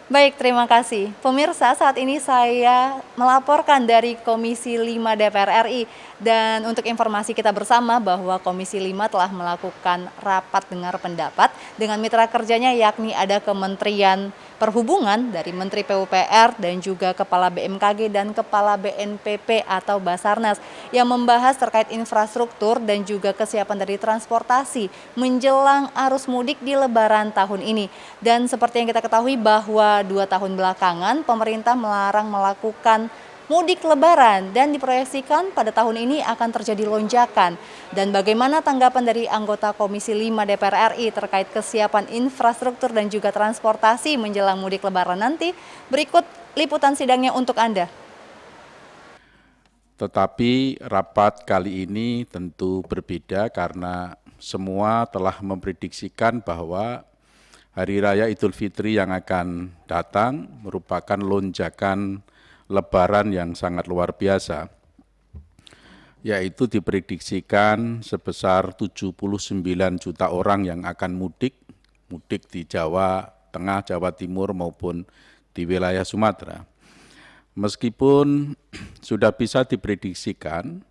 Baik, terima kasih. Pemirsa, saat ini saya melaporkan dari Komisi 5 DPR RI. Dan untuk informasi kita bersama bahwa Komisi 5 telah melakukan rapat dengar pendapat dengan mitra kerjanya, yakni ada Kementerian Perhubungan dari Menteri PUPR dan juga Kepala BMKG dan Kepala BNPP atau Basarnas yang membahas terkait infrastruktur dan juga kesiapan dari transportasi menjelang arus mudik di Lebaran tahun ini. Dan seperti yang kita ketahui bahwa 2 tahun belakangan pemerintah melarang melakukan mudik lebaran dan diproyeksikan pada tahun ini akan terjadi lonjakan. Dan bagaimana tanggapan dari anggota Komisi 5 DPR RI terkait kesiapan infrastruktur dan juga transportasi menjelang mudik lebaran nanti? Berikut liputan sidangnya untuk Anda. Tetapi rapat kali ini tentu berbeda karena semua telah memprediksikan bahwa Hari Raya Idul Fitri yang akan datang merupakan lonjakan Lebaran yang sangat luar biasa, yaitu diprediksikan sebesar 79 juta orang yang akan mudik di Jawa Tengah, Jawa Timur maupun di wilayah Sumatera. Meskipun sudah bisa diprediksikan,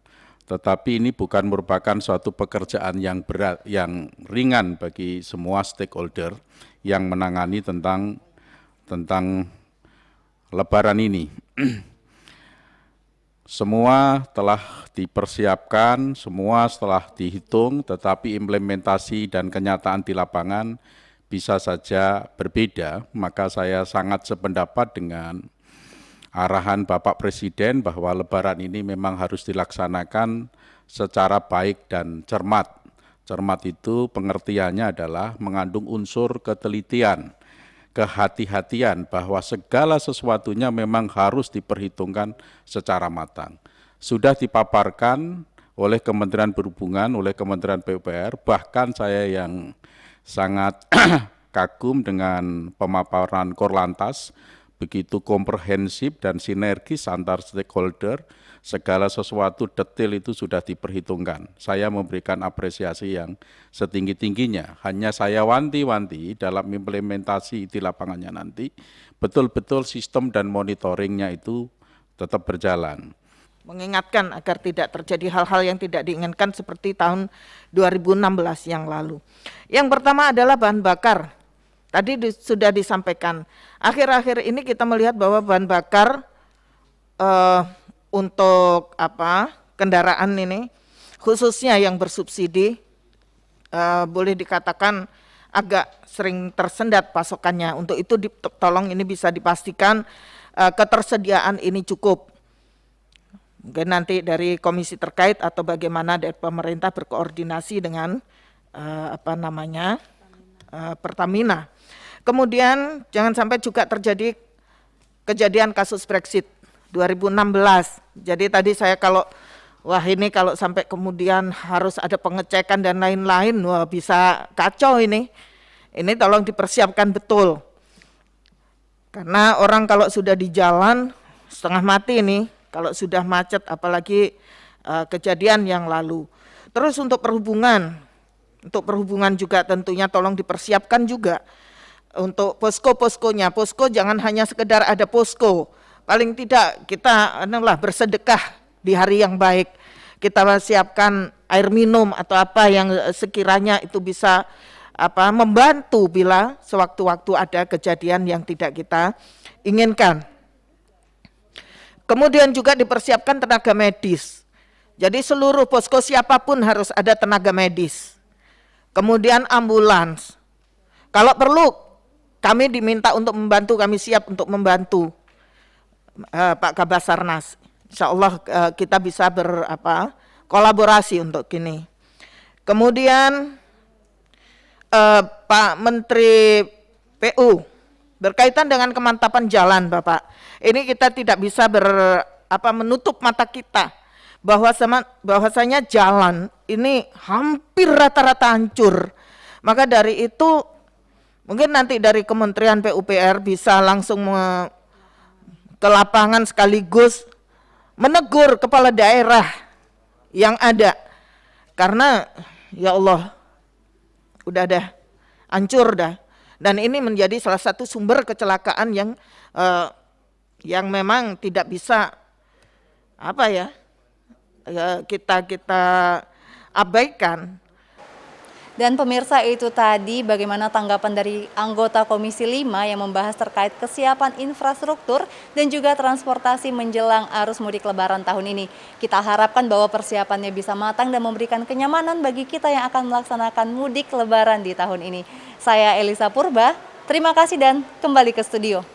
tetapi ini bukan merupakan suatu pekerjaan yang berat, yang ringan bagi semua stakeholder yang menangani tentang Lebaran ini. Semua telah dipersiapkan, semua telah dihitung, tetapi implementasi dan kenyataan di lapangan bisa saja berbeda. Maka saya sangat sependapat dengan arahan Bapak Presiden bahwa Lebaran ini memang harus dilaksanakan secara baik dan cermat. Cermat itu pengertiannya adalah mengandung unsur ketelitian, kehati-hatian bahwa segala sesuatunya memang harus diperhitungkan secara matang. Sudah dipaparkan oleh Kementerian Perhubungan, oleh Kementerian PUPR, bahkan saya yang sangat kagum dengan pemaparan Korlantas, begitu komprehensif dan sinergis antar stakeholder, segala sesuatu detail itu sudah diperhitungkan. Saya memberikan apresiasi yang setinggi-tingginya. Hanya saya wanti-wanti dalam implementasi di lapangannya nanti, betul-betul sistem dan monitoringnya itu tetap berjalan. Mengingatkan agar tidak terjadi hal-hal yang tidak diinginkan seperti tahun 2016 yang lalu. Yang pertama adalah bahan bakar. Tadi sudah disampaikan, akhir-akhir ini kita melihat bahwa bahan bakar untuk kendaraan ini, khususnya yang bersubsidi, boleh dikatakan agak sering tersendat pasokannya. Untuk itu tolong ini bisa dipastikan ketersediaan ini cukup. Mungkin nanti dari komisi terkait atau bagaimana dari pemerintah berkoordinasi dengan Pertamina. Kemudian jangan sampai juga terjadi kejadian kasus Brexit 2016. Jadi tadi saya kalau sampai kemudian harus ada pengecekan dan lain-lain, wah bisa kacau ini. Ini tolong dipersiapkan betul. Karena orang kalau sudah di jalan setengah mati ini, kalau sudah macet apalagi kejadian yang lalu. Terus untuk perhubungan juga tentunya tolong dipersiapkan juga. Untuk posko-poskonya, posko jangan hanya sekedar ada posko, paling tidak kita bersedekah di hari yang baik, kita siapkan air minum atau apa yang sekiranya itu bisa membantu bila sewaktu-waktu ada kejadian yang tidak kita inginkan. Kemudian juga dipersiapkan tenaga medis, jadi seluruh posko siapapun harus ada tenaga medis. Kemudian ambulans, kalau perlu kami diminta untuk membantu, kami siap untuk membantu Pak Kabasarnas. Insya Allah kita bisa kolaborasi untuk ini. Kemudian Pak Menteri PU berkaitan dengan kemantapan jalan, Bapak. Ini kita tidak bisa menutup mata kita bahwasanya jalan ini hampir rata-rata hancur. Maka dari itu mungkin nanti dari Kementerian PUPR bisa langsung ke lapangan sekaligus menegur kepala daerah yang ada. Karena ya Allah, udah hancur dah. Dan ini menjadi salah satu sumber kecelakaan yang memang tidak bisa kita abaikan. Dan pemirsa, itu tadi bagaimana tanggapan dari anggota Komisi 5 yang membahas terkait kesiapan infrastruktur dan juga transportasi menjelang arus mudik lebaran tahun ini. Kita harapkan bahwa persiapannya bisa matang dan memberikan kenyamanan bagi kita yang akan melaksanakan mudik lebaran di tahun ini. Saya Elisa Purba, terima kasih dan kembali ke studio.